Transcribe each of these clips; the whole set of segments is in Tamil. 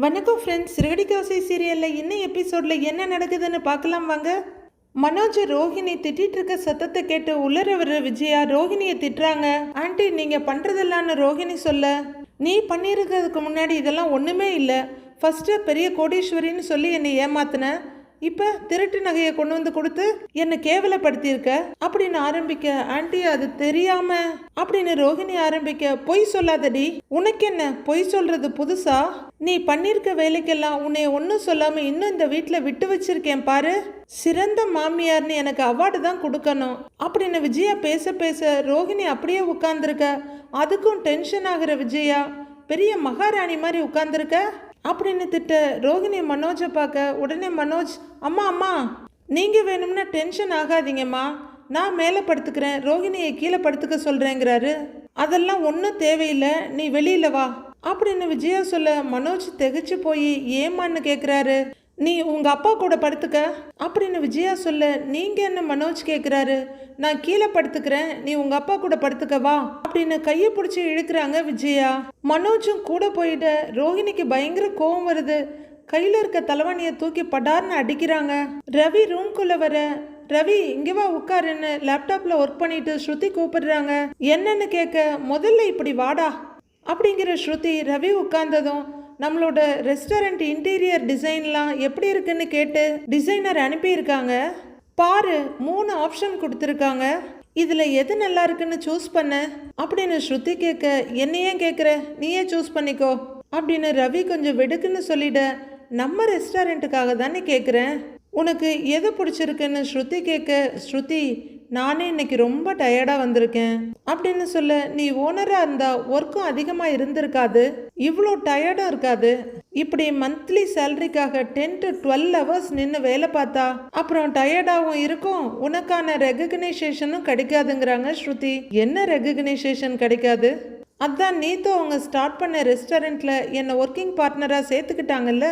வணக்கம் ஃப்ரெண்ட்ஸ், சிறுகடிக்காசை சீரியலில் இன்னும் எபிசோடில் என்ன நடக்குதுன்னு பார்க்கலாம் வாங்க. மனோஜ் ரோஹிணி திட்டிட்டு இருக்க சத்தத்தை கேட்டு உள்ளர வர விஜயா ரோஹிணியை திட்டுறாங்க. ஆண்டி, நீங்கள் பண்ணுறதெல்லாம்னு ரோஹிணி சொல்ல, நீ பண்ணியிருக்கிறதுக்கு முன்னாடி இதெல்லாம் ஒன்றுமே இல்லை. ஃபஸ்ட்டு பெரிய கோடீஸ்வரின்னு சொல்லி என்னை ஏமாத்தின, இப்போ திருட்டு நகையை கொண்டு வந்து கொடுத்து என்னை கேவலப்படுத்தியிருக்க அப்படின்னு ஆரம்பிக்க, ஆண்டி அது தெரியாம அப்படின்னு ரோஹிணி ஆரம்பிக்க, பொய் சொல்லாதடி, உனக்கு என்ன பொய் சொல்றது புதுசா? நீ பண்ணிருக்க வேலைக்கெல்லாம் உன்னை ஒன்றும் சொல்லாம இன்னும் இந்த வீட்டில் விட்டு வச்சிருக்கேன் பாரு, சிறந்த மாமியார்னு எனக்கு அவார்டு தான் கொடுக்கணும் அப்படின்னு விஜயா பேச பேச ரோஹிணி அப்படியே உட்கார்ந்துருக்க. அதுக்கும் டென்ஷன் ஆகுற விஜயா, பெரிய மகாராணி மாதிரி உட்கார்ந்துருக்க அப்படின்னு திட்ட ரோஹிணி மனோஜை பார்க்க, உடனே மனோஜ், அம்மா அம்மா நீங்கள் வேணும்னா டென்ஷன் ஆகாதீங்கம்மா, நான் மேலே படுத்துக்கிறேன், ரோஹிணியை கீழே படுத்துக்க சொல்கிறேங்கிறாரு. அதெல்லாம் ஒன்றும் தேவையில்லை, நீ வெளியில் வா அப்படின்னு விஜயா சொல்ல, மனோஜ் திகைச்சு போய் ஏமான்னு கேட்குறாரு. நீ உங்கள் அப்பா கூட படுத்துக்க அப்படின்னு விஜயா சொல்ல, நீங்கள் என்ன மனோஜ் கேட்குறாரு. நான் கீழே படுத்துக்கிறேன், நீ உங்கள் அப்பா கூட படுத்துக்கவா அப்படின்னு கையை பிடிச்சி இழுக்கிறாங்க விஜயா. மனோஜும் கூட போயிட்ட. ரோஹிணிக்கு பயங்கர கோவம் வருது. கையில் இருக்க தலைவணியை தூக்கி படார்னு அடிக்கிறாங்க. ரவி ரூம்குள்ளே வர, ரவி இங்கே வா உட்காருன்னு லேப்டாப்பில் ஒர்க் பண்ணிட்டு ஸ்ருதி கூப்பிடுறாங்க. என்னன்னு கேட்க, முதல்ல இப்படி வாடா அப்படிங்கிற ஸ்ருதி. ரவி உட்கார்ந்ததும், நம்மளோட ரெஸ்டாரண்ட் இன்டீரியர் டிசைன்லாம் எப்படி இருக்குன்னு கேட்டு டிசைனர் அனுப்பியிருக்காங்க பாரு, 3 ஆப்ஷன் கொடுத்துருக்காங்க, இதில் எது நல்லா இருக்குன்னு சூஸ் பண்ண அப்படின்னு ஸ்ருதி கேட்க, என்னையே கேட்குற, நீயே சூஸ் பண்ணிக்கோ அப்படின்னு ரவி கொஞ்சம் வெடுக்குன்னு சொல்லிட. நம்ம ரெஸ்டாரண்ட்டுக்காக தானே கேட்குறேன், உனக்கு எது பிடிச்சிருக்குன்னு ஸ்ருதி கேட்க, ஸ்ருதி நானே இன்னைக்கு ரொம்ப டயர்டாக வந்திருக்கேன் அப்படின்னு சொல்ல, நீ ஓனராக இருந்தால் ஒர்க்கும் அதிகமாக இருந்திருக்காது, இவ்வளோ டயர்டாக இருக்காது, இப்படி மந்த்லி சேலரிக்காக 10 to 12 ஹவர்ஸ் நின்று வேலை பார்த்தா அப்புறம் டயர்டாகவும் இருக்கும், உனக்கான ரெகக்னைசேஷனும் கிடைக்காதுங்கிறாங்க ஸ்ருதி. என்ன ரெகக்னைசேஷன் கிடைக்காது? அதான் நீத்தோ அவங்க ஸ்டார்ட் பண்ண ரெஸ்டாரண்ட்டில் என்னை ஒர்க்கிங் பார்ட்னராக சேர்த்துக்கிட்டாங்கல்ல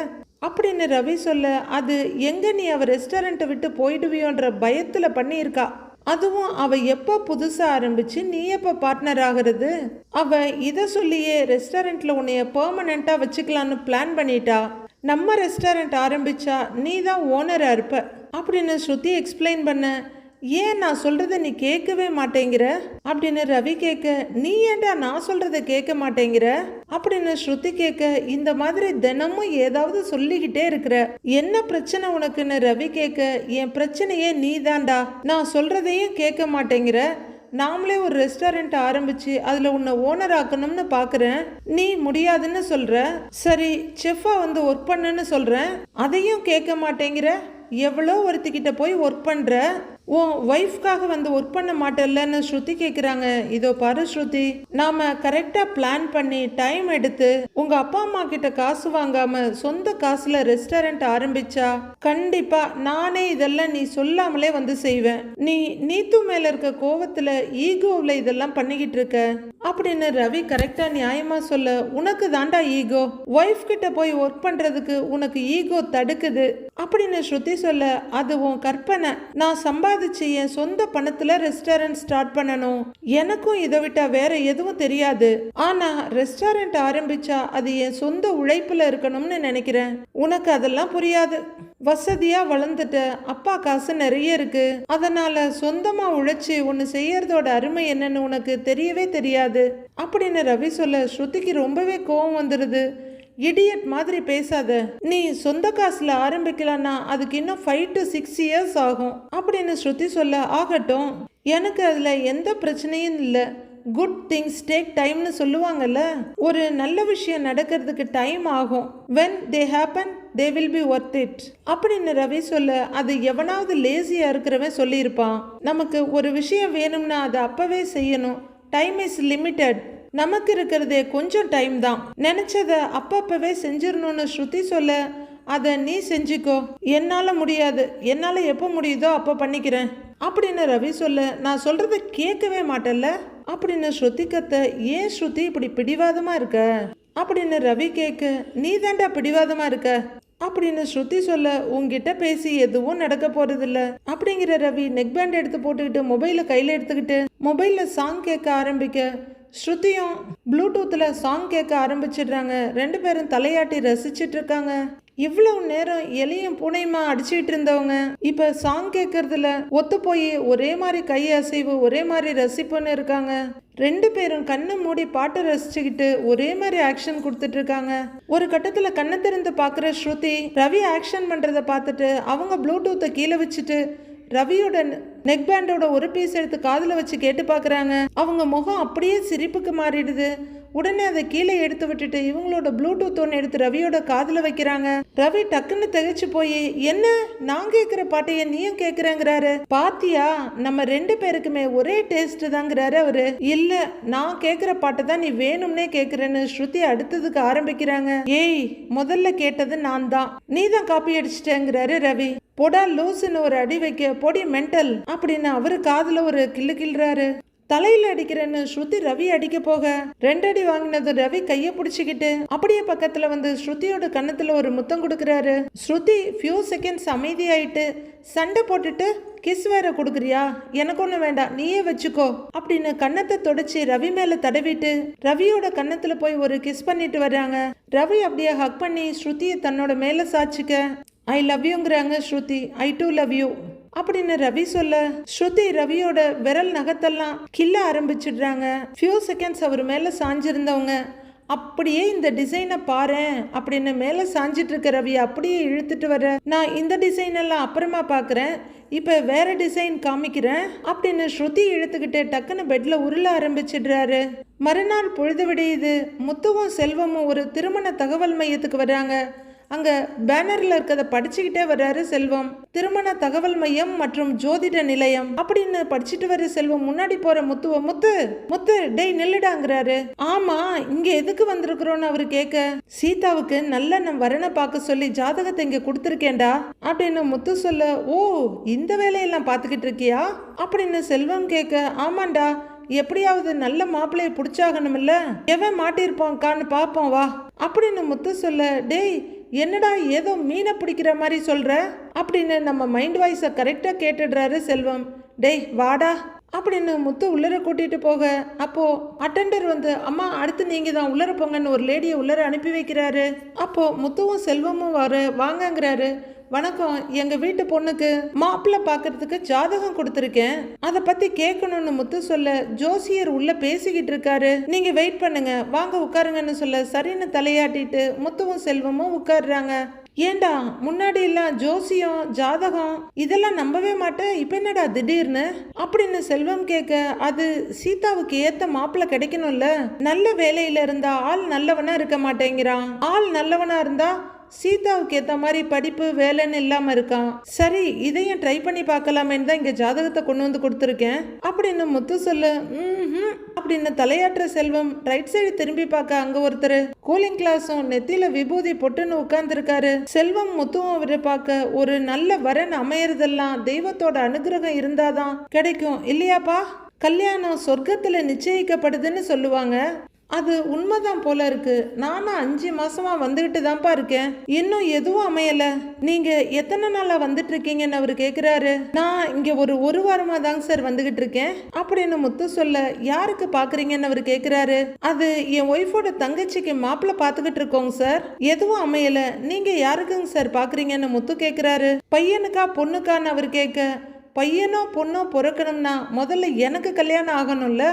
அப்படின்னு ரவி சொல்ல, அது எங்கே நீ அவள் ரெஸ்டாரண்ட்டை விட்டு போயிடுவியோன்ற பயத்தில் பண்ணியிருக்கா. அதுவும் அவ எப்போ புதுசாக ஆரம்பிச்சு நீ எப்போ பார்ட்னர் ஆகிறது? அவ இதை சொல்லியே ரெஸ்டாரண்ட்டில் உன்னைய பெர்மனண்ட்டாக வச்சுக்கலான்னு பிளான் பண்ணிட்டா. நம்ம ரெஸ்டாரண்ட் ஆரம்பிச்சா நீ தான் ஓனராக இருப்ப அப்படின்னு ஸ்ருதி எக்ஸ்பிளைன் பண்ண. ஏன் நான் சொல்கிறத நீ கேட்கவே மாட்டேங்கிற அப்படின்னு ரவி கேட்க, நீ ஏன்டா நான் சொல்கிறத கேட்க மாட்டேங்கிற அப்படின்னு ஸ்ருதி கேட்க, இந்த மாதிரி தினமும் ஏதாவது சொல்லிக்கிட்டே இருக்கிற, என்ன பிரச்சனை உனக்குன்னு ரவி கேட்க, என் பிரச்சனையே நீ தான்டா, நான் சொல்கிறதையும் கேட்க மாட்டேங்கிற, நாமளே ஒரு ரெஸ்டாரண்ட் ஆரம்பிச்சு அதில் உன்னை ஓனர் ஆக்கணும்னு பார்க்குறேன், நீ முடியாதுன்னு சொல்கிற, சரி செஃப்பாக வந்து ஒர்க் பண்ணுன்னு சொல்கிறேன், அதையும் கேட்க மாட்டேங்கிற, எவ்வளோ ஒருத்திக்கிட்ட போய் ஒர்க் பண்ணுற, உன் ஒய்ஃப்காக வந்து ஒர்க் பண்ண மாட்டேல்லன்னு ஸ்ருதி கேட்குறாங்க. இதோ பாரு ஸ்ருதி, நாம் கரெக்டாக பிளான் பண்ணி டைம் எடுத்து உங்கள் அப்பா அம்மா கிட்ட காசு வாங்காமல் சொந்த காசில் ரெஸ்டாரண்ட் ஆரம்பிச்சா கண்டிப்பாக நானே இதெல்லாம் நீ சொல்லாமலே வந்து செய்வேன். நீ நீத்து மேலே இருக்க கோவத்தில் ஈகோவில் இதெல்லாம் பண்ணிக்கிட்டு இருக்க அப்படின்னு ரவி கரெக்டாக நியாயமாக சொல்ல, உனக்கு தாண்டா ஈகோ, ஒய்ஃப் கிட்ட போய் ஒர்க் பண்ணுறதுக்கு உனக்கு ஈகோ தடுக்குது அப்படின்னு ஸ்ருதி சொல்ல, அது உன் கற்பனை, நான் சம்பாதிச்சு என் சொந்த பணத்துல ரெஸ்டாரண்ட் ஸ்டார்ட் பண்ணணும், எனக்கும் இதை விட்டா வேற எதுவும் தெரியாது, ஆனா ரெஸ்டாரண்ட் ஆரம்பிச்சா அது என் சொந்த உழைப்புல இருக்கணும்னு நினைக்கிறேன், உனக்கு அதெல்லாம் புரியாது, வசதியா வளர்ந்துட்ட, அப்பா காசு நிறைய இருக்கு, அதனால சொந்தமா உழைச்சி ஒன்னு செய்யறதோட அருமை என்னன்னு உனக்கு தெரியவே தெரியாது அப்படின்னு ரவி சொல்ல, ஸ்ருதிக்கு ரொம்பவே கோவம் வந்துடுது. இடியட் மாதிரி பேசாத, நீ சொந்த காசுல ஆரம்பிக்கலான்னா அதுக்கு இன்னும் 5 to 6 years ஆகும் அப்படின்னு ஸ்ருதி சொல்ல, ஆகட்டும், எனக்கு அதுல எந்த பிரச்சனையும் இல்லை, குட் திங்ஸ் டேக் டைம்னு சொல்லுவாங்கல்ல, ஒரு நல்ல விஷயம் நடக்கிறதுக்கு டைம் ஆகும், when they happen they will be worth it அப்படின்னு ரவி சொல்ல, அது எவனாவது லேசியா இருக்கிறவன் சொல்லியிருப்பான், நமக்கு ஒரு விஷயம் வேணும்னா அதை அப்பவே செய்யணும், டைம் இஸ் லிமிட்டட், நமக்கு இருக்கிறதே கொஞ்சம் டைம் தான், நினைச்சத அப்பப்பவே செஞ்சிடணும்னு ஸ்ருதி சொல்ல, அதை நீ செஞ்சுக்கோ, என்னால் முடியாது, என்னால் எப்போ முடியுதோ அப்போ பண்ணிக்கிறேன் அப்படின்னு ரவி சொல்ல, நான் சொல்கிறத கேட்கவே மாட்டேல்ல அப்படின்னு ஸ்ருதி கத்த, ஏன் ஸ்ருதி இப்படி பிடிவாதமாக இருக்க அப்படின்னு ரவி கேட்க, நீ தாண்டா பிடிவாதமாக இருக்க அப்படின்னு ஸ்ருதி சொல்ல, உங்ககிட்ட பேசி எதுவும் நடக்க போறதில்ல அப்படிங்கிற ரவி நெக் பேண்ட் எடுத்து போட்டுக்கிட்டு மொபைலை கையில் எடுத்துக்கிட்டு மொபைலில் சாங் கேட்க ஆரம்பிக்க, ஸ்ருதியும் ப்ளூடூத்தில் சாங் கேட்க ஆரம்பிச்சிடுறாங்க. 2 பேரும் தலையாட்டி ரசிச்சிட்டு இருக்காங்க. இவ்வளவு நேரம் எலியும் பூனையுமா அடிச்சுட்டு இருந்தவங்க இப்ப சாங் கேட்கறதுல ஒத்து போய் ஒரே மாதிரி கை அசைவு ஒரே மாதிரி ரசிப்புன்னு இருக்காங்க. 2 பேரும் கண்ணை மூடி பாட்டை ரசிச்சுக்கிட்டு ஒரே மாதிரி ஆக்ஷன் கொடுத்துட்டு இருக்காங்க. ஒரு கட்டத்துல கண்ணை திறந்து பாக்குற ஸ்ருதி ரவி ஆக்ஷன் பண்றத பார்த்துட்டு அவங்க ப்ளூடூத்தை கீழே வச்சுட்டு ரவியோட நெக் பேண்டோட ஒரு பீஸ் எடுத்து காதில் வச்சு கேட்டு பார்க்குறாங்க. அவங்க முகம் அப்படியே சிரிப்புக்கு மாறிடுது. உடனே அதை கீழே எடுத்து விட்டுட்டு இவங்களோட ப்ளூடூத் ஒன்று எடுத்து ரவியோட காதில் வைக்கிறாங்க. ரவி டக்குன்னு திகைச்சு போய், என்ன நான் கேட்குற பாட்டையே நீயும் கேட்குறேங்கிறாரு. பாத்தியா, நம்ம 2 பேருக்குமே ஒரே டேஸ்ட் தாங்கிறாரு அவரு. இல்ல, நான் கேட்குற பாட்டை தான் நீ வேணும்னே கேட்குறேன்னு ஸ்ருதி அடுத்ததுக்கு ஆரம்பிக்கிறாங்க. ஏய், முதல்ல கேட்டது நான் தான், நீ தான் காப்பி அடிச்சிட்டேங்கிறாரு ரவி. பொடா லூசுன்னு ஒரு அடி வைக்க, பொடி மென்டல் அப்படின்னு அவரு காதுல ஒரு கிள்ளு கிள்றாரு. தலையில அடிக்கிறேன்னு ஸ்ருதி ரவி அடிக்க போக 2 அடி வாங்கினது ரவி கைய பிடிச்சுக்கிட்டு அப்படியே பக்கத்துல வந்து ஸ்ருதியோட கன்னத்துல ஒரு முத்தம் கொடுக்கறாரு. ஸ்ருதி ஃபியூ செகண்ட்ஸ் அமைதியாயிட்டு, சண்டை போட்டுட்டு கிஸ் வேற கொடுக்குறியா, எனக்கு ஒண்ணு வேண்டாம், நீயே வச்சுக்கோ அப்படின்னு கன்னத்தை தொடச்சி ரவி மேல தடவிட்டு ரவியோட கன்னத்துல போய் ஒரு கிஸ் பண்ணிட்டு வர்றாங்க. ரவி அப்படியே ஹக் பண்ணி ஸ்ருதியை தன்னோட மேல சாச்சிக்க, ஐ லவ் யூங்கிறாங்க Shruti. I do love you அப்படின்னு ரவி சொல்ல ஸ்ருதி ரவியோட விரல் நகத்தெல்லாம் கிள்ள ஆரம்பிச்சிடுறாங்க. ஃபியூ செகண்ட்ஸ் அவர் மேல சாஞ்சிருந்தவங்க அப்படியே இந்த டிசைனை பாரேன் அப்படின்னு மேல சாஞ்சிட்டு இருக்க ரவி அப்படியே இழுத்துட்டு வர, நான் இந்த டிசைன் எல்லாம் அப்புறமா பாக்குறேன், இப்ப வேற டிசைன் காமிக்கிறேன் அப்படின்னு ஸ்ருதி இழுத்துக்கிட்டு டக்குன்னு பெட்ல உருள ஆரம்பிச்சிடுறாரு. மறுநாள் பொழுது விடியுது. முத்துவும் செல்வமும் ஒரு திருமண தகவல் மையத்துக்கு வர்றாங்க. அங்க பேனர்ல இருக்கிறத படிச்சுக்கிட்டே வர்றாரு செல்வம். திருமண தகவல் மையம் மற்றும் ஜோதிட நிலையம் அப்படின்னு படிச்சுட்டு வர்ற செல்வம் முன்னாடி போற முத்துவ, முத்து முத்து டேய் நில்லுடாங்கிறாரு. ஆமா, இங்க எதுக்கு வந்திருக்கிறோன்னு அவரு கேட்க, சீதாவுக்கு நல்ல நம் வரனை பார்க்க சொல்லி ஜாதகத்தை இங்க கொடுத்துருக்கேன்டா அப்படின்னு முத்து சொல்ல, ஓ இந்த வேலையெல்லாம் பார்த்துக்கிட்டு இருக்கியா அப்படின்னு செல்வம் கேட்க, ஆமாண்டா, எப்படியாவது நல்ல மாப்பிள்ளைய பிடிச்சாகணும்ல, எவன் மாட்டிருப்பான்கான்னு பாப்போம் வா அப்படின்னு முத்து சொல்ல, டேய் என்னடா ஏதோ மீனை பிடிக்கிற மாதிரி சொல்ற அப்படின்னு நம்ம மைண்ட் வாய்ஸை கரெக்டா கேட்டுடுறாரு செல்வம். டேய் வாடா அப்படின்னு முத்து உள்ளர கூட்டிட்டு போக, அப்போ அட்டெண்டர் வந்து, அம்மா அடுத்து நீங்க தான் உள்ளர போங்கன்னு ஒரு லேடியை உள்ளர அனுப்பி வைக்கிறாரு. அப்போ முத்துவும் செல்வமும் வாங்கங்கிறாரு. வணக்கம், எங்க வீட்டு பொண்ணுக்கு மாப்பிள்ளை பாக்குறதுக்கு ஜாதகம் கொடுத்துருக்கேன், அதை பத்தி கேட்கணும்னு முத்து சொல்ல, ஜோசியர் உள்ள பேசிக்கிட்டு இருக்காரு, நீங்க வெயிட் பண்ணுங்க, வாங்க உட்காருங்கன்னு சொல்ல சரின்னு தலையாட்டிட்டு முத்துவும் செல்வமும் உட்காருறாங்க. ஏண்டா முன்னாடி எல்லாம் ஜோசியம் ஜாதகம் இதெல்லாம் நம்பவே மாட்டேன், இப்ப என்னடா திடீர்னு அப்படின்னு செல்வம் கேட்க, அது சீதாவுக்கு ஏத்த மாப்பிள்ளை கிடைக்கணும்ல, நல்ல வேலையில இருந்தா ஆள் நல்லவனா இருக்க மாட்டேங்கிறான், ஆள் நல்லவனா இருந்தா சீதாவுக்கு ஏத்த மாதிரி படிப்பு வேலைன்னு இல்லாம இருக்கான், சரி இதையும் ட்ரை பண்ணி பார்க்கலாமேன்னு தான் இங்க ஜாதகத்தை கொண்டு வந்து கொடுத்துருக்கேன் அப்படின்னு முத்து சொல்ல, அப்படின்னு தலையாற்ற செல்வம் ரைட் சைடு திரும்பி பார்க்க அங்க ஒருத்தர் கூலிங் கிளாஸும் நெத்தியில விபூதி பொட்டுன்னு உட்கார்ந்து இருக்காரு. செல்வம் முத்துவும் அவரை பார்க்க, ஒரு நல்ல வரன் அமையறதெல்லாம் தெய்வத்தோட அனுகிரகம் இருந்தாதான் கிடைக்கும் இல்லையாப்பா, கல்யாணம் சொர்க்கத்துல நிச்சயிக்கப்படுதுன்னு சொல்லுவாங்க, அது உண்மைதான் போல இருக்கு. நானும் 5 மாசமா வந்துகிட்டு தான்ப்பா இருக்கேன், இன்னும் எதுவும் அமையல, நீங்க எத்தனை நாளா வந்துட்டு இருக்கீங்கன்னு அவரு கேக்குறாரு. நான் இங்க ஒரு வாரமா தாங்க சார் வந்துகிட்டு இருக்கேன் அப்படின்னு முத்து சொல்ல, யாருக்கு பாக்குறீங்கன்னு அவரு கேக்குறாரு. அது என் ஒய்ஃபோட தங்கச்சிக்கு மாப்பிள்ளை பாத்துக்கிட்டு இருக்கோங்க சார், எதுவும் அமையல, நீங்க யாருக்குங்க சார் பாக்குறீங்கன்னு முத்து கேக்குறாரு. பையனுக்கா பொண்ணுக்கான்னு அவர் கேட்க, பையனோ பொண்ணோ பிறக்கணும்னா முதல்ல எனக்கு கல்யாணம் ஆகணும்ல,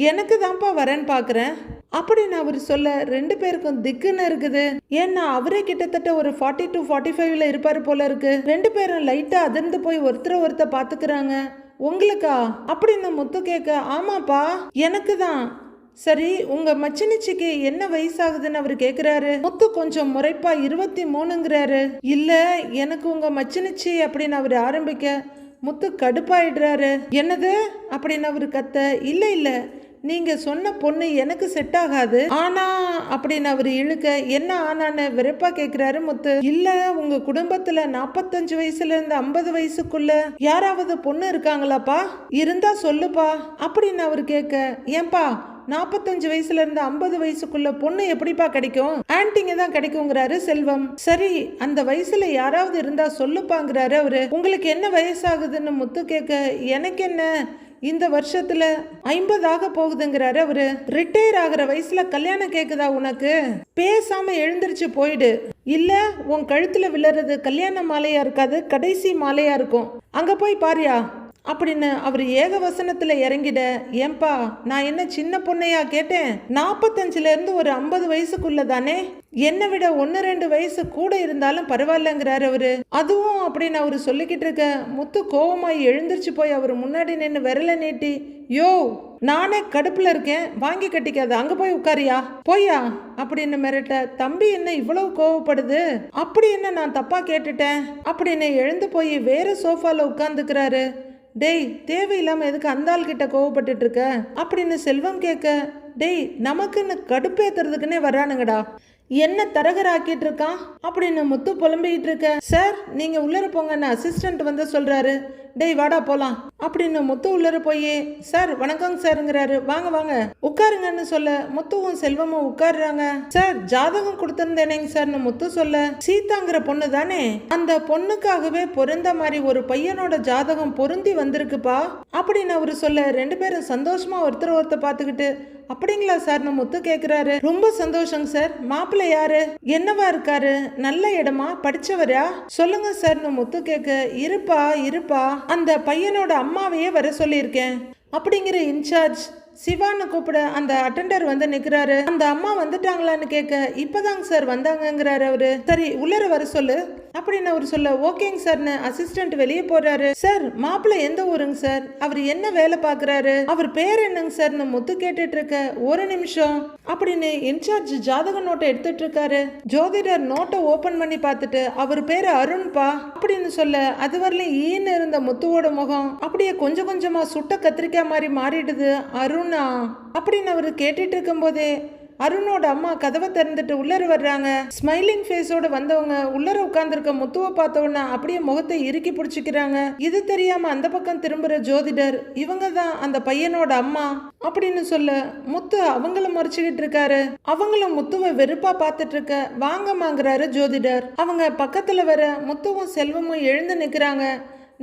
எனக்கு தான்ப்பா வரேன்னு பாக்குறேன் அப்படின்னு அவர் சொல்ல 2 பேருக்கும் திக்குன்னு இருக்குது. ஏன்னா அவரே கிட்டத்தட்ட ஒரு 40 to 45 இருப்பாரு போல இருக்கு. 2 பேரும் லைட்டா அதிர்ந்து போய் ஒருத்தர் பாத்துக்கிறாங்க. உங்களுக்கா அப்படின்னு முத்து கேட்க, ஆமாப்பா எனக்கு தான். சரி உங்க மச்சினிச்சிக்கு என்ன வயசாகுதுன்னு அவர் கேக்குறாரு. முத்து கொஞ்சம் முறைப்பா 23ங்கிறாரு. இல்ல எனக்கு உங்க மச்சினிச்சி அப்படின்னு அவர் ஆரம்பிக்க முத்து கடுப்பாயிடுறாரு. என்னது அப்படின்னு அவரு கத்த, இல்ல இல்ல நீங்க சொன்ன பொண்ணு எனக்கு செட் ஆகாது ஆனா அப்படின்னு அவரு இழுக்க, என்ன ஆனான்னு வெறுப்பா கேக்குறாரு முத்து. இல்ல உங்க குடும்பத்துல 45 வயசுல இருந்து 50 வயசுக்குள்ள யாராவது பொண்ணு இருக்காங்களாப்பா, இருந்தா சொல்லுப்பா அப்படின்னு அவரு கேட்க, ஏன்பா 45 வயசுல இருந்து 50 வயசுக்குள்ள பொண்ணு எப்படிப்பா கிடைக்கும், ஆன்டிங்க தான் கிடைக்குங்கிறாரு செல்வம். சரி அந்த வயசுல யாராவது இருந்தா சொல்லுப்பாங்கிறாரு அவரு. உங்களுக்கு என்ன வயசாகுதுன்னு முத்து கேட்க, எனக்கு என்ன இந்த வருஷத்துல 50 ஆக போகுதுங்கிறாரு அவரு. ரிட்டையர் ஆகிற வயசுல கல்யாணம் கேக்குதா உனக்கு? பேசாம எழுந்திருச்சு போயிடு. இல்ல உன் கழுத்துல விழுறது கல்யாண மாலையா இருக்காது, கடைசி மாலையா இருக்கும். அங்க போய் பாரியா அப்படின்னு அவர் ஏக வசனத்துல இறங்கிட. ஏன்பா நான் என்ன சின்ன பொண்ணையா கேட்டேன்? 45ல இருந்து ஒரு 50 வயசுக்குள்ள தானே, என்னை விட 1-2 வயசு கூட இருந்தாலும் பரவாயில்லங்கிறாரு அவரு. அதுவும் அப்படின்னு அவரு சொல்லிக்கிட்டு இருக்க முத்து கோவமாய் எழுந்திருச்சு போய் அவர் முன்னாடி நின்று விரல நீட்டி, யோ நானே கடுப்புல இருக்கேன், வாங்கி கட்டிக்காத, அங்க போய் உட்காரியா, போயா அப்படின்னு மிரட்ட. தம்பி என்ன இவ்வளவு கோவப்படுது? அப்படி என்ன நான் தப்பா கேட்டுட்டேன் அப்படின்னு எழுந்து போய் வேற சோஃபால உட்கார்ந்துக்கிறாரு. டேய் தேவையில்லாம எதுக்கு அந்த ஆள் கிட்ட கோவப்பட்டுட்டு இருக்க அப்படின்னு செல்வம் கேட்க, டேய் நமக்குன்னு கடுப்பேத்துறதுக்குன்னே வர்றானுங்கடா, என்ன தரகராக்கிட்டு இருக்கான் அப்படின்னு முத்து புலம்பிக்கிட்டு இருக்க. சார் நீங்க உள்ளர போங்கன்னு அசிஸ்டன்ட் வந்து சொல்றாரு. டேய் வாடா போலாம் அப்படின்னு முத்து உள்ளர போய், சார் வணக்கங்க சார்ங்கிறாரு. வாங்க வாங்க உட்காருங்கன்னு சொல்ல முத்துவும் செல்வமும் உட்காருறாங்க. சார் ஜாதகம் கொடுத்திருந்தேனேங்க சார்னு முத்து சொல்ல, சீதாங்கிற பொண்ணு தானே, அந்த பொண்ணுக்காகவே பொருந்த மாதிரி ஒரு பையனோட ஜாதகம் பொருந்தி வந்திருக்குப்பா அப்படின்னு அவரு சொல்ல, 2 பேரும் சந்தோஷமா ஒருத்தர் பார்த்துக்கிட்டு, அப்படிங்களா சார்னு முத்து கேக்குறாரு. ரொம்ப சந்தோஷங்க சார். மாப்பிள்ளை யாரு, என்னவா இருக்காரு, நல்ல இடமா, படிச்சவரா, சொல்லுங்க சார்னு முத்து கேட்க, இருப்பா அந்த பையனோட அம்மாவையே வர சொல்லியிருக்கேன் அப்படிங்கிற இன்சார்ஜ் சிவான்னு கூப்பிட அந்த அட்டெண்டர் வந்து நிக்கிறாரு. அந்த அம்மா வந்துட்டாங்களான்னு கேட்க, இப்பதாங்க சார் வந்தாங்கிறாரு அவரு. சரி உள்ளர வர சொல்லு அப்படின்னு அவர் சொல்ல, ஓகேங்க சார்னு அசிஸ்டன்ட் வெளியே போறாரு. சார் மாப்பிள்ளை எந்த ஊருங்க சார், அவர் என்ன வேலை பாக்குறாரு, அவர் பேர் என்னங்க சார்னு முத்து கேட்டுட்டு இருக்க, ஒரு நிமிஷம் அப்படின்னு இன்சார்ஜ் ஜாதக நோட்டை எடுத்துட்டு இருக்காரு. ஜோதிடர் நோட்டை ஓபன் பண்ணி பார்த்துட்டு, அவர் பேரு அருண்பா அப்படின்னு சொல்ல, அது வரலையும் ஈன்னு இருந்த முத்துவோட முகம் அப்படியே கொஞ்சம் கொஞ்சமா சுட்ட கத்திரிக்காய் மாதிரி மாறிடுது. அருணா அப்படின்னு அவரு கேட்டுட்டு இருக்கும் போதே அருணோட அம்மா கதவை திறந்துட்டு உள்ளர வர்றாங்க. ஸ்மைலிங் ஃபேஸோட வந்தவங்க உள்ளர உட்கார்ந்துருக்க முத்துவை பார்த்தவொன்னா அப்படியே முகத்தை இறுக்கி பிடிச்சிக்கிறாங்க. இது தெரியாம அந்த பக்கம் திரும்புற ஜோதிடர், இவங்க தான் அந்த பையனோட அம்மா அப்படின்னு சொல்ல, முத்து அவங்கள மறைச்சுக்கிட்டு இருக்காரு. அவங்களும் முத்துவை வெறுப்பா பார்த்துட்டு இருக்க, வாங்கம்மாங்கிறாரு ஜோதிடர். அவங்க பக்கத்துல வர முத்துவும் செல்வமும் எழுந்து நிக்கிறாங்க.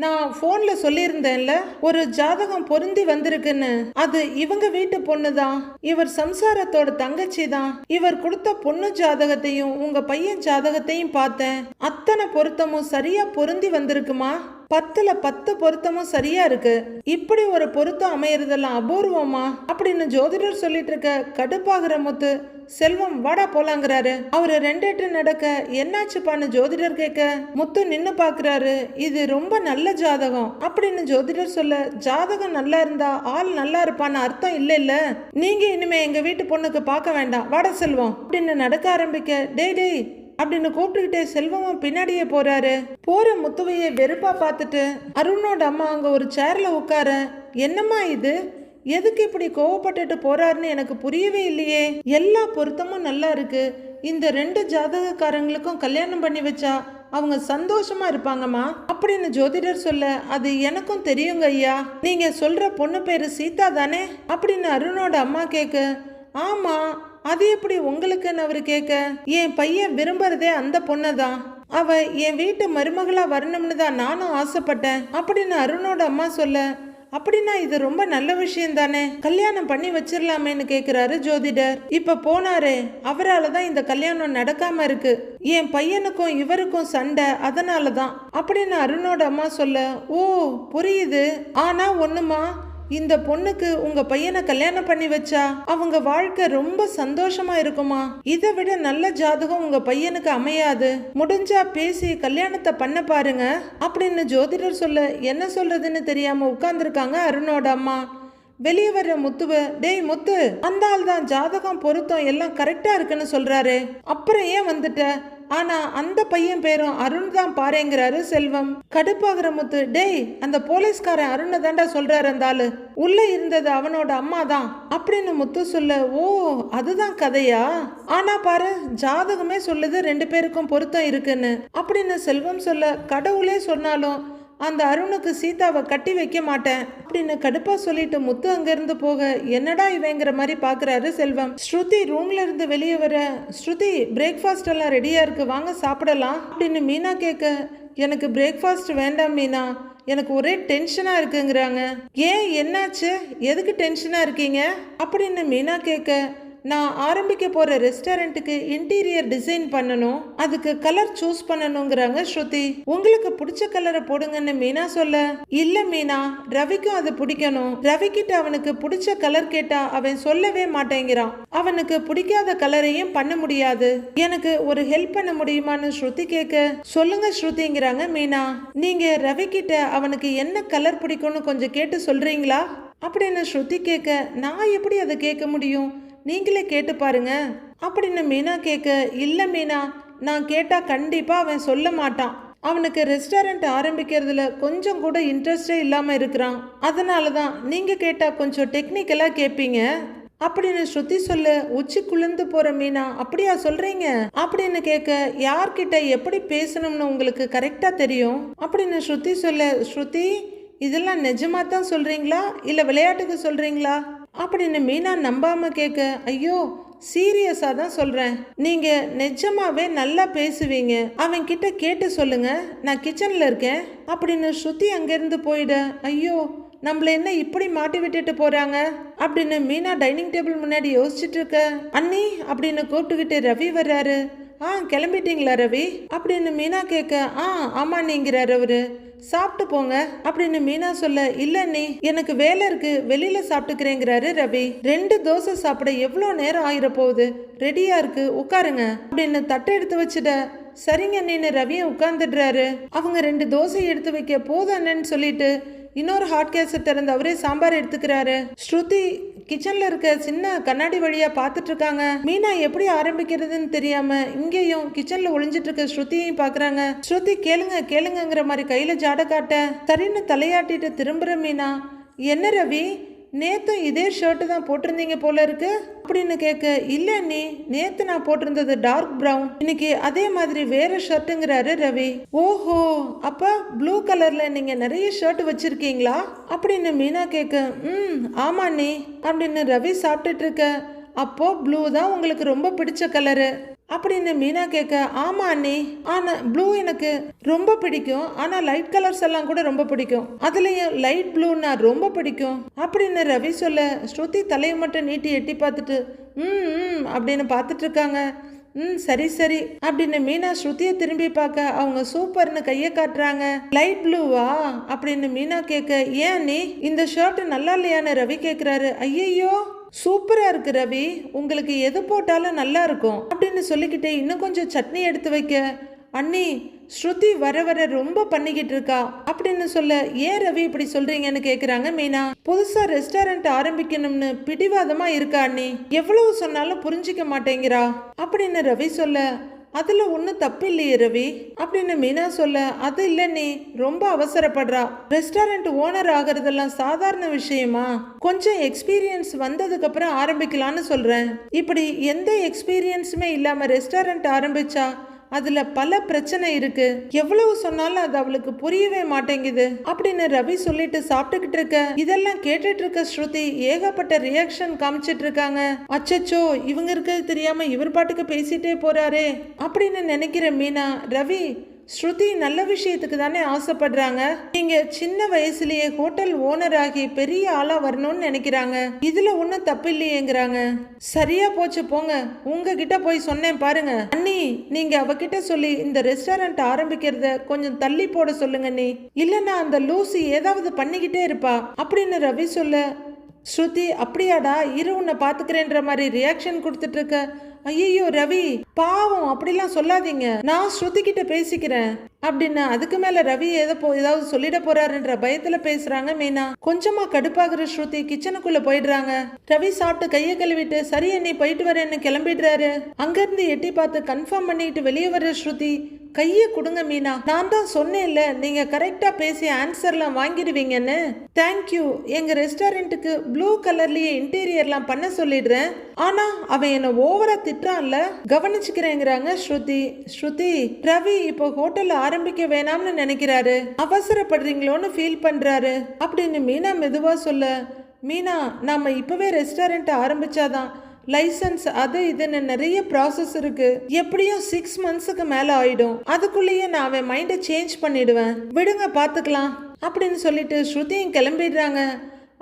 நான் போன்ல சொல்லியிருந்தேன்ல ஒரு ஜாதகம் பொருந்தி வந்திருக்குன்னு, அது இவங்க வீட்டு பொண்ணு தான், இவர் சம்சாரத்தோட தங்கச்சி தான். இவர் கொடுத்த பொண்ணு ஜாதகத்தையும் உங்க பையன் ஜாதகத்தையும் பார்த்தேன், அத்தனை பொருத்தமும் சரியா பொருந்தி வந்திருக்குமா, 10ல 10 பொருத்தமும் சரியா இருக்கு. இப்படி ஒரு பொருத்தம் அமையறதெல்லாம் அபூர்வமா அப்படின்னு ஜோதிடர் சொல்லிட்டு இருக்க. கடுப்பாகிற முத்து, செல்வம் வாடா போலாங்கிறாரு. அவரு 2 எட்டு நடக்க, என்னாச்சுப்பான்னு ஜோதிடர் கேட்க, முத்து நின்னு பாக்குறாரு. இது ரொம்ப நல்ல ஜாதகம் அப்படின்னு ஜோதிடர் சொல்ல, ஜாதகம் நல்லா இருந்தா ஆள் நல்லா இருப்பான்னு அர்த்தம் இல்ல, நீங்க இனிமே எங்க வீட்டு பொண்ணுக்கு பார்க்க வேண்டாம், வாடா செல்வம் அப்படின்னு நடக்க ஆரம்பிக்க. டேய் அப்படின்னு கூப்பிட்டுக்கிட்டே செல்வமும் பின்னாடியே போறாரு. போற முத்துவையை வெறுப்பா பார்த்துட்டு அருணோட அம்மா அங்க ஒரு சேர்ல உட்கார, என்னம்மா இது, எதுக்கு இப்படி கோவப்பட்டுட்டு போறாருன்னு எனக்கு புரியவே இல்லையே, எல்லா பொருத்தமும் நல்லா இருக்கு, இந்த 2 ஜாதகக்காரங்களுக்கும் கல்யாணம் பண்ணி வச்சா அவங்க சந்தோஷமா இருப்பாங்கம்மா அப்படின்னு ஜோதிடர் சொல்ல, அது எனக்கும் தெரியுங்க ஐயா, நீங்க சொல்ற பொண்ணு பேரு சீதா தானே அப்படின்னு அருணோட அம்மா கேட்க, ஆமா அது எப்படி உங்களுக்குன்னு அவரு கேட்க, என் பையன் விரும்புறதே அந்த பொண்ணதான், அவ என் வீட்டு மருமகளா வரணும்னு தான் நானும் ஆசைப்பட்டேன் அப்படின்னு அருணோட அம்மா சொல்ல, அப்படின்னா இது ரொம்ப நல்ல விஷயம் தானே, கல்யாணம் பண்ணி வச்சிடலாமேன்னு கேக்குறாரு ஜோதிடர். இப்ப போனாரே அவராலதான் இந்த கல்யாணம் நடக்காம இருக்கு, என் பையனுக்கும் இவருக்கும் சண்டை, அதனாலதான் அப்படின்னு அருணோட அம்மா சொல்ல, ஓ புரியுது, ஆனா ஒண்ணுமா, இந்த பொண்ணுக்கு உங்க பையனை கல்யாணம் பண்ணி வச்சா அவங்க வாழ்க்கை ரொம்ப சந்தோஷமா இருக்குமா, இதை விட நல்ல ஜாதகம் உங்க பையனுக்கு அமையாது, முடிஞ்சா பேசி கல்யாணத்தை பண்ண பாருங்க அப்படின்னு ஜோதிடர் சொல்ல, என்ன சொல்றதுன்னு தெரியாம உட்கார்ந்துருக்காங்க அருணோட அம்மா. வெளியே வர்ற முத்துவ, டேய் முத்து, அந்த ஆள் தான் ஜாதகம் பொருத்தம் எல்லாம் கரெக்டா இருக்குன்னு சொல்றாரு, அப்புறம் ஏன் வந்துட்ட, ஆனா அந்த பையன் பேரும் அருண் தான் பாருங்கிறாரு செல்வம். கடுப்பாகிற முத்து, டேய் அந்த போலீஸ்காரன் அருணை தாண்டா சொல்றாரு, அந்த ஆளு உள்ள இருந்தது அவனோட அம்மா தான் அப்படின்னு முத்து சொல்ல, ஓ அதுதான் கதையா, ஆனா பாரு ஜாதகமே சொல்லுது 2 பேருக்கும் பொருத்தம் இருக்குன்னு அப்படின்னு செல்வம் சொல்ல, கடவுளே சொன்னாலும் அந்த அருணுக்கு சீதாவை கட்டி வைக்க மாட்டேன் அப்படின்னு கடுப்பா சொல்லிட்டு முத்து அங்கிருந்து போக, என்னடா இவங்கிற மாதிரி பாக்குறாரு செல்வம். ஸ்ருதி ரூம்ல இருந்து வெளியே வர, ஸ்ருதி பிரேக்ஃபாஸ்ட் எல்லாம் ரெடியா இருக்கு, வாங்க சாப்பிடலாம் அப்படின்னு மீனா கேட்க, எனக்கு பிரேக்ஃபாஸ்ட் வேண்டாம் மீனா, எனக்கு ஒரே டென்ஷனா இருக்குங்கிறாங்க. ஏன், என்னாச்சு, எதுக்கு டென்ஷனா இருக்கீங்க அப்படின்னு மீனா கேட்க, நான் ஆரம்பிக்க போற ரெஸ்டாரண்ட்டுக்கு இன்டீரியர் டிசைன் பண்ணணும், அதுக்கு கலர் சூஸ் பண்ணணுங்கிறாங்க ஸ்ருதி. உங்களுக்கு பிடிச்ச கலரை போடுங்கன்னு மீனா சொல்ல, இல்ல மீனா, ரவிக்கும் அது பிடிக்கணும். ரவி கிட்ட அவனுக்கு பிடிச்ச கலர் கேட்டா அவன் சொல்லவே மாட்டேங்கிறான். அவனுக்கு பிடிக்காத கலரையும் பண்ண முடியாது. எனக்கு ஒரு ஹெல்ப் பண்ண முடியுமான்னு ஸ்ருதி கேட்க, சொல்லுங்க ஸ்ருதிங்கிறாங்க மீனா. நீங்க ரவி கிட்ட அவனுக்கு என்ன கலர் பிடிக்கும்னு கொஞ்சம் கேட்டு சொல்றீங்களா அப்படின்னு ஸ்ருதி கேட்க, நான் எப்படி அதை கேட்க முடியும், நீங்களே கேட்டு பாருங்க அப்படின்னு மீனா கேட்க, இல்ல மீனா, நான் கேட்டா கண்டிப்பா அவன் சொல்ல மாட்டான். அவனுக்கு ரெஸ்டாரண்ட் ஆரம்பிக்கிறதுல கொஞ்சம் கூட இன்ட்ரெஸ்டே இல்லாம இருக்கிறான். அதனாலதான் நீங்க கேட்டா கொஞ்சம் டெக்னிக்கலா கேட்பீங்க அப்படின்னு ஸ்ருதி சொல்ல, உச்சி குளிர்ந்து போற மீனா, அப்படியா சொல்றீங்க அப்படின்னு கேட்க, யார்கிட்ட எப்படி பேசணும்னு உங்களுக்கு கரெக்டா தெரியும் அப்படின்னு ஸ்ருதி சொல்ல, ஸ்ருதி இதெல்லாம் நிஜமா தான் சொல்றீங்களா இல்ல விளையாட்டுக்கு சொல்றீங்களா அப்படின்னு மீனா நம்பாம கேட்க, ஐயோ சீரியஸா தான் சொல்றேன், நீங்க நிஜமாவே நல்லா பேசுவீங்க, அவன் கிட்ட கேட்டு சொல்லுங்க, நான் கிச்சன்ல இருக்கேன் அப்படின்னு ஸ்ருதி அங்கிருந்து போயிட, ஐயோ நம்மள என்ன இப்படி மாட்டி விட்டுட்டு போறாங்க அப்படின்னு மீனா டைனிங் டேபிள் முன்னாடி யோசிச்சுட்டு இருக்க, அண்ணி அப்படின்னு கூப்பிட்டுக்கிட்டு ரவி வர்றாரு. கிளம்பிட்டீங்களா ரவி அப்படின்னு மீனா கேட்க, ஆமா நீங்கிறாரு அவரு. சாப்பிட்டு போங்க அப்படின்னு மீனா சொல்ல, இல்ல நீ, எனக்கு வேலை இருக்கு, வெளியில சாப்பிட்டுக்கிறேங்கிறாரு ரவி. 2 தோசை சாப்பிட எவ்வளவு நேரம் ஆயிர போகுது, ரெடியா இருக்கு உட்காருங்க அப்படின்னு தட்டை எடுத்து வச்சுட, சரிங்க நீன்னு ரவியும் உட்கார்ந்துடுறாரு. அவங்க 2 தோசை எடுத்து வைக்க போதானன்னு சொல்லிட்டு இன்னொரு ஹாட் கேஸை திறந்து அவரே சாம்பார் எடுத்துக்கிறாரு. ஸ்ருதி கிச்சன்ல இருக்க சின்ன கண்ணாடி வழியா பார்த்துட்டு இருக்காங்க. மீனா எப்படி ஆரம்பிக்கிறதுன்னு தெரியாம இங்கேயும் கிச்சன்ல ஒளிஞ்சிட்டு இருக்க ஸ்ருதியையும் பாக்குறாங்க. ஸ்ருதி கேளுங்க கேளுங்கிற மாதிரி கையில ஜாட காட்ட, சரின்னு தலையாட்டிட்டு திரும்புற மீனா, என்ன ரவி, நேத்தும் இதே ஷர்ட்டு தான் போட்டிருந்தீங்க போல இருக்கு அப்படின்னு கேட்க, இல்ல நீ, நேத்து நான் போட்டிருந்தது டார்க் பிரவுன், இன்னைக்கு அதே மாதிரி வேற ஷர்ட்டுங்கிறாரு ரவி. ஓஹோ, அப்ப ப்ளூ கலர்ல நீங்க நிறைய ஷர்ட் வச்சிருக்கீங்களா அப்படின்னு மீனா கேட்க, ஆமா நீ அப்படின்னு ரவி சாப்பிட்டுட்டு இருக்க, அப்போ ப்ளூ தான் உங்களுக்கு ரொம்ப பிடிச்ச கலரு அப்படின்னு மீனா கேட்க, ஆமா அண்ணி, ஆனா ப்ளூ எனக்கு ரொம்ப பிடிக்கும், ஆனா லைட் கலர்ஸ் எல்லாம் கூட ரொம்ப பிடிக்கும், அதுலயும் லைட் ப்ளூன்னா ரொம்ப பிடிக்கும் அப்படின்னு ரவி சொல்ல, ஸ்ருதி தலையை மட்டும் நீட்டி எட்டி பார்த்துட்டு அப்படின்னு பார்த்துட்டு இருக்காங்க. சரி சரி அப்படின்னு மீனா ஸ்ருதியை திரும்பி பார்க்க, அவங்க சூப்பர்னு கையை காட்டுறாங்க. லைட் ப்ளூவா அப்படின்னு மீனா கேட்க, ஏன் நீ இந்த ஷர்ட் நல்லா இல்லையான்னு ரவி கேட்கிறாரு. ஐயையோ சூப்பரா இருக்கு ரவி, உங்களுக்கு எது போட்டாலும் நல்லா இருக்கும் அப்படின்னு சொல்லிக்கிட்டே இன்னும் கொஞ்சம் சட்னி எடுத்து வைக்க, அண்ணி ஸ்ருதி வர வர ரொம்ப பண்ணிக்கிட்டு இருக்கா அப்படின்னு சொல்ல, ஏன் ரவி இப்படி சொல்றீங்கன்னு கேக்குறாங்க மீனா. புதுசா ரெஸ்டாரண்ட் ஆரம்பிக்கணும்னு பிடிவாதமா இருக்கா அண்ணி, எவ்வளவு சொன்னாலும் புரிஞ்சிக்க மாட்டேங்கிறா அப்படின்னு ரவி சொல்ல, அதுல ஒன்றும் தப்பு இல்லையே ரவி அப்படின்னு மீனா சொல்ல, அது இல்லை நீ ரொம்ப அவசரப்படுறா, ரெஸ்டாரண்ட் ஓனர் ஆகிறதெல்லாம் சாதாரண விஷயமா, கொஞ்சம் எக்ஸ்பீரியன்ஸ் வந்ததுக்கு அப்புறம் ஆரம்பிக்கலான்னு சொல்றேன், இப்படி எந்த எக்ஸ்பீரியன்ஸுமே இல்லாம ரெஸ்டாரண்ட் ஆரம்பிச்சா அதுல பல பிரச்சனை இருக்கு, எவ்வளவு சொன்னாலும் அது அவளுக்கு புரியவே மாட்டேங்குது அப்படின்னு ரவி சொல்லிட்டு சாப்பிட்டுக்கிட்டு இருக்க. இதெல்லாம் கேட்டுட்டு இருக்க ஸ்ருதி ஏகப்பட்ட ரியாக்ஷன் காமிச்சிட்டு இருக்காங்க. அச்சச்சோ, இவங்க இருக்கிறது தெரியாம இவர் பாட்டுக்கு பேசிட்டே போறாரே அப்படின்னு நினைக்கிற மீனா, ரவி ஸ்ருதி நல்ல விஷயத்துக்கு தானே ஆசைப்படுறாங்க, நீங்க சின்ன வயசுலயே ஹோட்டல் ஓனர் ஆகி பெரிய ஆளா வரணும்னு நினைக்கிறாங்க, இதுல ஒன்னும் தப்பு இல்லையேங்கிறாங்க. சரியா போச்சு போங்க, உங்ககிட்ட போய் சொன்னேன் பாருங்க அண்ணி, நீங்க அவகிட்ட சொல்லி இந்த ரெஸ்டாரண்ட் ஆரம்பிக்கிறத கொஞ்சம் தள்ளி போட சொல்லுங்க நீ, இல்லைன்னா அந்த லூசி ஏதாவது பண்ணிக்கிட்டே இருப்பா அப்படின்னு ரவி சொல்ல, ஸ்ருதி அப்படியாடா இரு உன்னை பாத்துக்கிறேன்ற மாதிரி ரியாக்ஷன் கொடுத்துட்டு இருக்க. ஐயோ ரவி பாவம், அப்படிலாம் சொல்லாதீங்க, நான் ஸ்ருதி கிட்ட பேசிக்கிறேன் அப்படின்னு அதுக்கு மேல ரவி ஏதாவது சொல்லிட போறாருன்ற பயத்துல பேசுறாங்க மீனா. கொஞ்சமா கடுப்பாகிற ஸ்ருதி கிச்சனுக்குள்ள போயிடுறாங்க. ரவி சாப்பிட்டு கையை கழுவிட்டு சரி நீ போயிட்டு வரேன்னு கிளம்பிடுறாரு. அங்கிருந்து எட்டி பார்த்து கன்ஃபார்ம் பண்ணிட்டு வெளியே வர்ற ஸ்ருதி, கையை கொடுங்க மீனா, நான் தான் சொன்னேன்ல நீங்க கரெக்டா பேசி ஆன்சர்லாம் வாங்கிடுவீங்கன்னு, தேங்க்யூ, எங்க ரெஸ்டாரண்ட்டுக்கு ப்ளூ கலர்லயே இன்டீரியர்லாம் பண்ண சொல்லிடுறேன், ஆனா அவன் என்ன ஓவரா திட்டுறான்ல, கவனிச்சுக்கிறேங்கிறாங்க ஸ்ருதி. ஸ்ருதி, ரவி இப்போ ஹோட்டல் ஆரம்பிக்க வேணாம்னு நினைக்கிறாரு, அவசரப்படுறீங்களோன்னு ஃபீல் பண்றாரு அப்படின்னு மீனா மெதுவா சொல்ல, மீனா நாம இப்பவே ரெஸ்டாரண்ட் ஆரம்பிச்சாதான் லைசன்ஸ் அது இதுன்னு நிறைய ப்ராசஸ் இருக்கு, எப்படியும் 6 மந்த்ஸுக்கு மேல ஆயிடும், அதுக்குள்ளேயே நான் அவன் மைண்டை சேஞ்ச் பண்ணிடுவேன், விடுங்க பாத்துக்கலாம் அப்படின்னு சொல்லிட்டு ஸ்ருதியும் கிளம்பிடுறாங்க.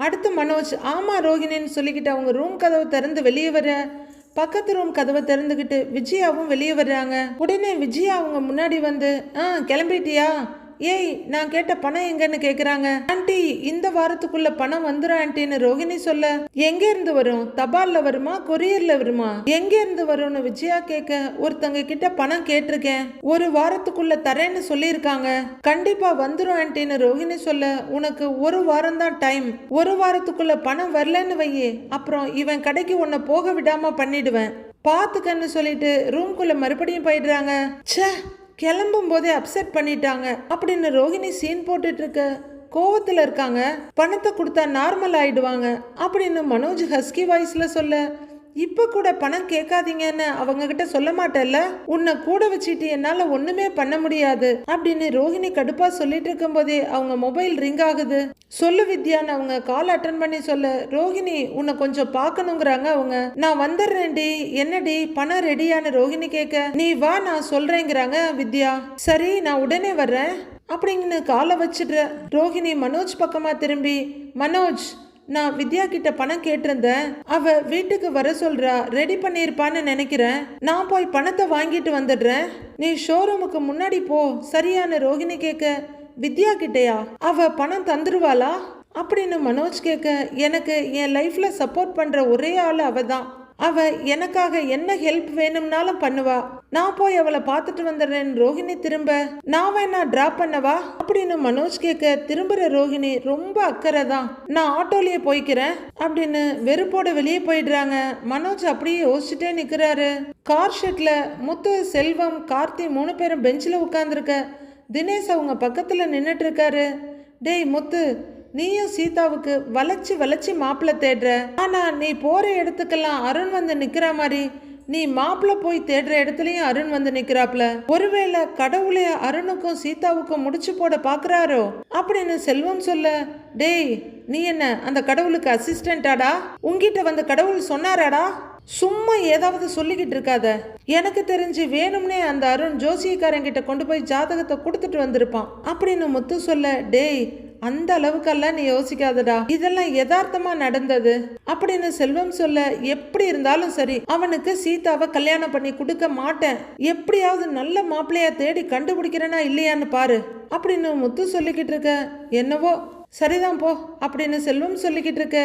அடுத்து மனோஜ் ஆமா ரோஹிணின்னு சொல்லிக்கிட்டு அவங்க ரூம் கதவை திறந்து வெளியே வர, பக்கத்து ரூம் கதவை திறந்துக்கிட்டு விஜயாவும் வெளியே வர்றாங்க. உடனே விஜயா அவங்க முன்னாடி வந்து கிளம்பிட்டியா, ஏய் நான் கேட்ட பணம் எங்கன்னு கேக்குறாங்க. ஆண்டி இந்த வாரத்துக்குள்ள பணம் வந்துடும் ஆண்டின்னு ரோஹிணி சொல்ல, எங்க இருந்து வரும், தபால்ல வருமா கொரியர்ல வருமா, எங்க இருந்து வரும்னு விஜயா கேட்க, ஒருத்தங்க கிட்ட பணம் கேட்டிருக்கேன், ஒரு வாரத்துக்குள்ள தரேன்னு சொல்லியிருக்காங்க, கண்டிப்பா வந்துடும் ஆண்டின்னு ரோஹிணி சொல்ல, உனக்கு ஒரு வாரம் தான் டைம், ஒரு வாரத்துக்குள்ள பணம் வரலன்னு வையே, அப்புறம் இவன் கடைக்கு உன்னை போக விடாம பண்ணிடுவேன், பாத்துக்கன்னு சொல்லிட்டு ரூம்குள்ள மறுபடியும் போயிடுறாங்க. ச்சே கிளம்பும் போதே அப்செட் பண்ணிட்டாங்க அப்படின்னு ரோஹிணி சீன் போட்டுட்டு இருக்க, கோவத்துல இருக்காங்க, பணத்தை கொடுத்தா நார்மல் ஆயிடுவாங்க அப்படின்னு மனோஜ் ஹஸ்கி வாய்ஸ்ல சொல்ல, இப்ப கூட பணம் கேட்காதீங்கன்னு அவங்க கிட்ட சொல்ல மாட்டேல்ல, உன்னை கூட வச்சுட்டு என்னால ஒண்ணுமே பண்ண முடியாது அப்படின்னு ரோஹிணி கடுப்பா சொல்லிட்டு இருக்கும் போதே அவங்க மொபைல் ரிங் ஆகுது. சொல்லு வித்யான்னு அவங்க கால் அட்டன் பண்ணி சொல்ல, ரோஹிணி உன்னை கொஞ்சம் பார்க்கணுங்கிறாங்க அவங்க, நான் வந்துடுறேன்டி, என்னடி பணம் ரெடியான்னு ரோஹிணி கேட்க, நீ வா நான் சொல்றேங்கிறாங்க வித்யா. சரி நான் உடனே வர்றேன் அப்படிங்கன்னு காலை வச்சிடுற. ரோஹிணி மனோஜ் பக்கமா திரும்பி, மனோஜ் நான் வித்யா கிட்ட பணம் கேட்டிருந்தேன், அவ வீட்டுக்கு வர சொல்றா, ரெடி பண்ணிருப்பான்னு நினைக்கிறேன், நான் போய் பணத்தை வாங்கிட்டு வந்துடுறேன், நீ ஷோரூமுக்கு முன்னாடி போ சரியான ரோஹிணி கேட்க, வித்யா கிட்டையா, அவ பணம் தந்துருவாளா அப்படின்னு மனோஜ் கேட்க, எனக்கு என் லைஃப்ல சப்போர்ட் பண்ற ஒரே ஆள் அவ தான், அவ எனக்காக என்ன ஹெல்ப் வேணும்னாலும் பண்ணுவா, நான் போய் அவளை பார்த்துட்டு வந்துடுறேன். ரோஹிணி திரும்ப, நான் வேணா டிராப் பண்ணவா அப்படின்னு மனோஜ் கேட்க, திரும்புற ரோஹிணி ரொம்ப அக்கறை தான், நான் ஆட்டோலயே போய்க்கிறேன் அப்படின்னு வெறுப்போட வெளியே போயிடுறாங்க. மனோஜ் அப்படியே யோசிச்சுட்டே நிக்கிறாரு. கார் ஷெட்ல முத்து, செல்வம், கார்த்தி 3 பேரும் பெஞ்சில் உட்கார்ந்துருக்க, தினேஷ் அவங்க பக்கத்துல நின்னுட்டு இருக்காரு. டேய் முத்து, நீயும் சீதாவுக்கு வளைச்சு வளைச்சு மாப்பிள்ள தேடுற, ஆனா நீ போற இடத்துக்கெல்லாம் அருண் வந்து நிக்கிற மாதிரி நீ மாப்பிள்ள போய் தேடுற இடத்துலயும் அருண் வந்து நிக்கிறாப்ல, ஒருவேளை கடவுளே அருணுக்கும் சீதாவுக்கும் முடிச்சு போட பாக்குறாரோ அப்படின்னு செல்வம் சொல்ல, டேய் நீ என்ன அந்த கடவுளுக்கு அசிஸ்டண்டாடா, உங்ககிட்ட வந்து கடவுள் சொன்னாராடா, சும்மா ஏதாவது சொல்லிக்கிட்டு இருக்காத, எனக்கு தெரிஞ்சு வேணும்னே அந்த அருண் ஜோசியக்காரங்கிட்ட கொண்டு போய் ஜாதகத்தை கொடுத்துட்டு வந்திருப்பான் அப்படின்னு முத்து சொல்ல, டேய் அந்த அளவுக்கெல்லாம் நீ யோசிக்காதடா, இதெல்லாம் யதார்த்தமா நடந்தது அப்படின்னு செல்வம் சொல்ல, எப்படி இருந்தாலும் சரி அவனுக்கு சீதாவை கல்யாணம் பண்ணி கொடுக்க மாட்டேன், எப்படியாவது நல்ல மாப்பிள்ளையா தேடி கண்டுபிடிக்கிறேனா இல்லையான்னு பாரு அப்படின்னு முத்து சொல்லிக்கிட்டு இருக்க, என்னவோ சரிதான் போ அப்படின்னு செல்வம் சொல்லிக்கிட்டு இருக்க.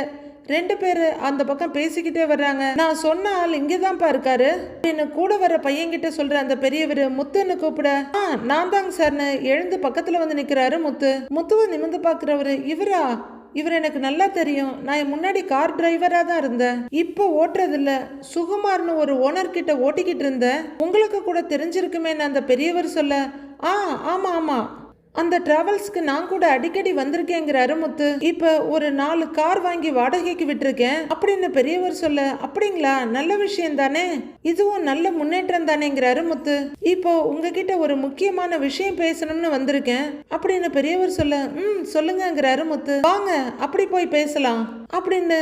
2 பேரு அந்த பக்கம் பேசிக்கிட்டே வர்றாங்க. நான் சொன்ன ஆள் இங்கதான்ப்பா இருக்காரு அப்படின்னு கூட வர பையன்கிட்ட சொல்ற அந்த பெரியவர் முத்துன்னு கூப்பிட, நான் தாங்க சார்னு எழுந்து பக்கத்துல வந்து நிக்கிறாரு முத்து. முத்துவை நிமிந்து பாக்குறவரு, இவரா, இவர் எனக்கு நல்லா தெரியும், நான் முன்னாடி கார் டிரைவரா தான் இருந்தேன், இப்போ ஓட்டுறது இல்ல, சுகுமார்னு ஒரு ஓனர் கிட்ட ஓட்டிக்கிட்டு இருந்தேன், உங்களுக்கு கூட தெரிஞ்சிருக்குமேன்னு அந்த பெரியவர் சொல்ல, ஆமா ஆமா அந்த டிராவல்ஸ்க்கு நான் கூட அடிக்கடி வந்திருக்கேங்கிறாரு முத்து. இப்ப ஒரு 4 கார் வாங்கி வாடகைக்கு விட்டுருக்கேன் அப்படின்னு பெரியவர் சொல்ல, அப்படிங்களா, நல்ல விஷயம் தானே, இதுவும் நல்ல முன்னேற்றம் தானேங்கிறாரு முத்து. இப்போ உங்ககிட்ட ஒரு முக்கியமான விஷயம் பேசணும்னு வந்திருக்கேன் அப்படின்னு பெரியவர் சொல்ல, சொல்லுங்கங்கிறாரு முத்து. வாங்க அப்படி போய் பேசலாம் அப்படின்னு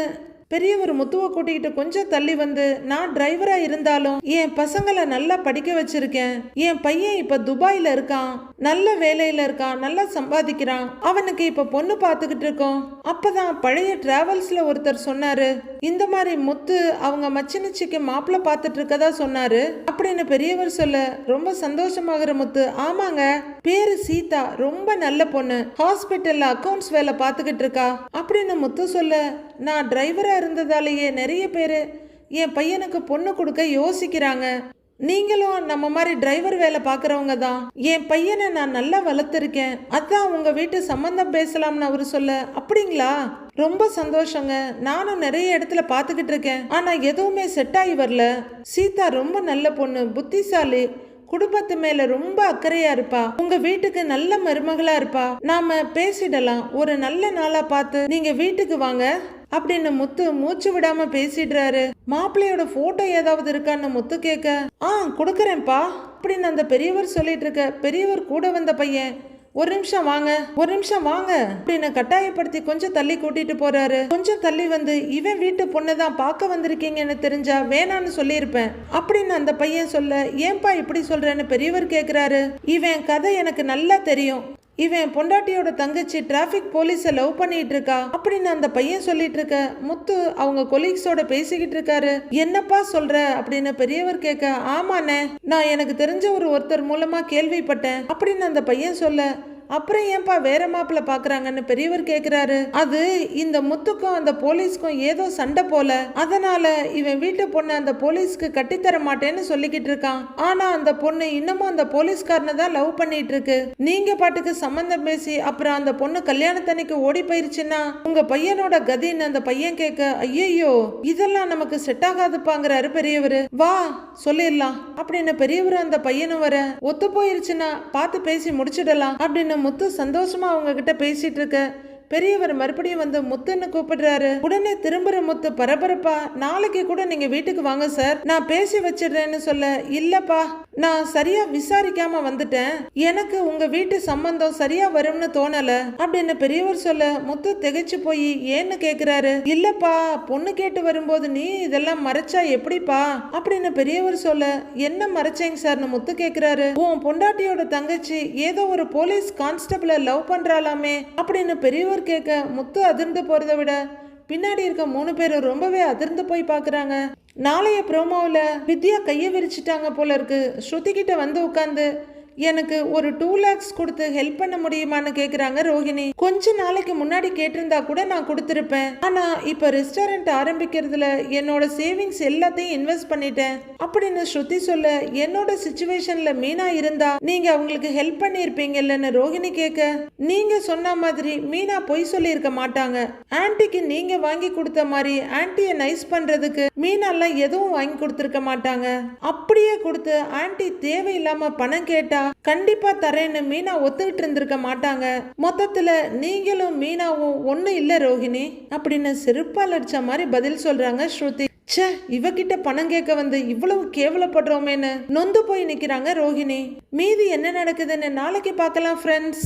பெரியவர் முத்துவை கூட்டிகிட்டு கொஞ்சம் தள்ளி வந்து, நான் டிரைவரா இருந்தாலும் என் பசங்களை நல்லா படிக்க வச்சிருக்கேன், என் பையன் இப்ப துபாயில இருக்கான், நல்ல வேலையில இருக்கான், நல்லா சம்பாதிக்கிறான், அவனுக்கு இப்ப பொண்ணு பார்த்துக்கிட்டு இருக்கோம். அப்பதான் பழைய டிராவல்ஸ்ல ஒருத்தர் சொன்னாரு, இந்த மாதிரி முத்து அவங்க மச்சினிச்சிக்கு மாப்பிள்ள பார்த்துட்டு இருக்கதா சொன்னாரு அப்படின்னு பெரியவர் சொல்ல, ரொம்ப சந்தோஷமாகிற முத்து, ஆமாங்க பேரு சீதா, ரொம்ப நல்ல பொண்ணு, ஹாஸ்பிட்டல்ல அக்கவுண்ட்ஸ் வேலை பார்த்துக்கிட்டு இருக்கா அப்படின்னு முத்து சொல்ல, நான் டிரைவரா இருந்ததாலேயே நிறைய பேரு என் பையனுக்கு பொண்ணு கொடுக்க யோசிக்கிறாங்க, நீங்களும் நம்ம மாதிரி டிரைவர் வேலை பாக்குறவங்க தான், என் பையனை நான் நல்லா வளர்த்துருக்கேன், அதான் உங்க வீட்டு சம்பந்தம் பேசலாம்னு அவரு சொல்ல, அப்படிங்களா, ரொம்ப சந்தோஷங்க, நானும் நிறைய இடத்துல பாத்துக்கிட்டு இருக்கேன், ஆனா எதுவுமே செட் ஆகி வரல, சீதா ரொம்ப நல்ல பொண்ணு, புத்திசாலி, குடும்பத்து மேல ரொம்ப அக்கறையா இருப்பா, உங்க வீட்டுக்கு நல்ல மருமகளா இருப்பா, நாம பேசிடலாம், ஒரு நல்ல நாளா பார்த்து நீங்க வீட்டுக்கு வாங்க அப்படின்னு முத்து மூச்சு விடாம பேசிடுறாரு. மாப்பிள்ளையோட போட்டோ ஏதாவது இருக்கான்னு முத்து கேட்க, கொடுக்கறேன்ப்பா அப்படின்னு அந்த பெரியவர் சொல்லிட்டு இருக்க. பெரியவர் கூட வந்த பையன், ஒரு நிமிஷம் வாங்க அப்படின்னு கட்டாயப்படுத்தி கொஞ்சம் தள்ளி கூட்டிட்டு போறாரு. கொஞ்சம் தள்ளி வந்து, இவன் வீட்டு பொண்ணுதான் பார்க்க வந்திருக்கீங்கன்னு தெரிஞ்சா வேணான்னு சொல்லியிருப்பேன் அப்படின்னு அந்த பையன் சொல்ல, ஏன்பா இப்படி சொல்றேன்னு பெரியவர் கேக்குறாரு. இவன் கதை எனக்கு நல்லா தெரியும், இவன் பொண்டாட்டியோட தங்கச்சி டிராபிக் போலீஸ லவ் பண்ணிட்டு இருக்கா அப்படின்னு அந்த பையன் சொல்லிட்டு இருக்க முத்து அவங்க கொலீக்ஸோட பேசிக்கிட்டு இருக்காரு. என்னப்பா சொல்ற அப்படின்னு பெரியவர் கேட்க, ஆமாண்ணே, நான் எனக்கு தெரிஞ்ச ஒருத்தர் மூலமா கேள்விப்பட்டேன் அப்படின்னு அந்த பையன் சொல்ல, அப்புறம் ஏன்பா வேற மாப்பிள்ள பாக்குறாங்கன்னு பெரியவர் கேக்குறாரு. அது இந்த முத்துக்கும் அந்த போலீஸ்க்கும் ஏதோ சண்டை போல, அதனால இவன் வீட்டு பொண்ணு அந்த போலீஸ்க்கு கட்டித்தர மாட்டேன்னு சொல்லிக்கிட்டு இருக்கான். ஆனா அந்த பொண்ணு இன்னமும் அந்த போலீஸ்காரனை தான் லவ் பண்ணிட்டு இருக்கு. நீங்க பாட்டுக்கு சம்பந்தம் பேசி அப்புறம் அந்த பொண்ணு கல்யாணத்தன்னைக்கு ஓடி போயிருச்சுன்னா உங்க பையனோட கதின்னு அந்த பையன் கேட்க, ஐயோ இதெல்லாம் நமக்கு செட் ஆகாதுப்பாங்கிறாரு பெரியவர். வா சொல்லிடலாம் அப்படின்னு பெரியவர் அந்த பையனும் வர, ஒத்து போயிருச்சுன்னா பார்த்து பேசி முடிச்சிடலாம் அப்படின்னு முத்து சந்தோஷமா அவங்க கிட்ட பேசிட்டு இருக்க பெரியவர் மறுபடியும் வந்து முத்துன்னு கூப்பிடுறாரு. உடனே திரும்புற முத்து பரபரப்பா, நாளைக்கு கூட நீங்க வீட்டுக்கு வாங்க சார், நான் பேசி வச்சிடுறேன்னு சொல்ல, இல்லப்பா நான் சரியா விசாரிக்காம வந்துட்டேன், எனக்கு உங்க வீட்டு சம்பந்தம் சரியா வரும்னு தோணல அப்படின்னு பெரியவர் சொல்ல முத்து திகைச்சு போய் ஏன்னு கேக்குறாரு. இல்லப்பா பொண்ணு கேட்டு வரும்போது நீ இதெல்லாம் மறைச்சா எப்படிப்பா அப்படின்னு பெரியவர் சொல்ல, என்ன மறைச்சேங்க சார்னு முத்து கேக்குறாரு. உன் பொண்டாட்டியோட தங்கச்சி ஏதோ ஒரு போலீஸ் கான்ஸ்டபிள லவ் பண்றாளாமே அப்படின்னு பெரியவர் கேட்க முத்து அதிர்ந்து போறதை விட பின்னாடி இருக்க 3 பேரும் ரொம்பவே அதிர்ந்து போய் பாக்குறாங்க. நாளைய ப்ரோமோவில் வித்யா கையை விரிச்சிட்டாங்க போல இருக்கு. ஸ்ருதி கிட்ட வந்து உட்காந்து எனக்கு ஒரு 2 lakhs கொடுத்து ஹெல்ப் பண்ண முடியுமான்னு கேக்குறாங்க ரோஹிணி. கொஞ்ச நாளைக்கு முன்னாடி கேட்டிருந்தா கூட நான் கொடுத்துருப்பேன், ஆனா இப்ப ரெஸ்டாரண்ட் ஆரம்பிக்கிறதுல என்னோட சேவிங்ஸ் எல்லாத்தையும் இன்வெஸ்ட் பண்ணிட்டேன் அப்படின்னு ஸ்ருதி சொல்ல, என்னோட சிச்சுவேஷன்ல மீனா இருந்தா நீங்க அவங்களுக்கு ஹெல்ப் பண்ணிருப்பீங்கல்லன்னு ரோஹிணி கேட்க, நீங்க சொன்ன மாதிரி மீனா பொய் சொல்லி இருக்க மாட்டாங்க. ஆன்ட்டிக்கு நீங்க வாங்கி கொடுத்த மாதிரி ஆன்ட்டியை நைஸ் பண்றதுக்கு மீனாலாம் எதுவும் வாங்கி கொடுத்துருக்க மாட்டாங்க. அப்படியே கொடுத்து ஆன்ட்டி தேவையில்லாம பணம் கேட்டா கண்டிப்பா தரேன்னு மீனா ஒத்துக்கிட்டு இருந்திருக்க மாட்டாங்க. மொத்தத்துல நீங்களும் மீனாவும் ஒண்ணு இல்ல ரோஹிணி அப்படின்னு செருப்பால் அடிச்ச மாதிரி பதில் சொல்றாங்க ஸ்ருதி. ச்சே, இவகிட்ட பணம் கேட்க வந்து இவ்வளவு கேவலப்படுறோமேன்னு நொந்து போய் நிக்கிறாங்க ரோஹிணி. மீதி என்ன நடக்குதுன்னு நாளைக்கு பார்க்கலாம் ஃப்ரெண்ட்ஸ்.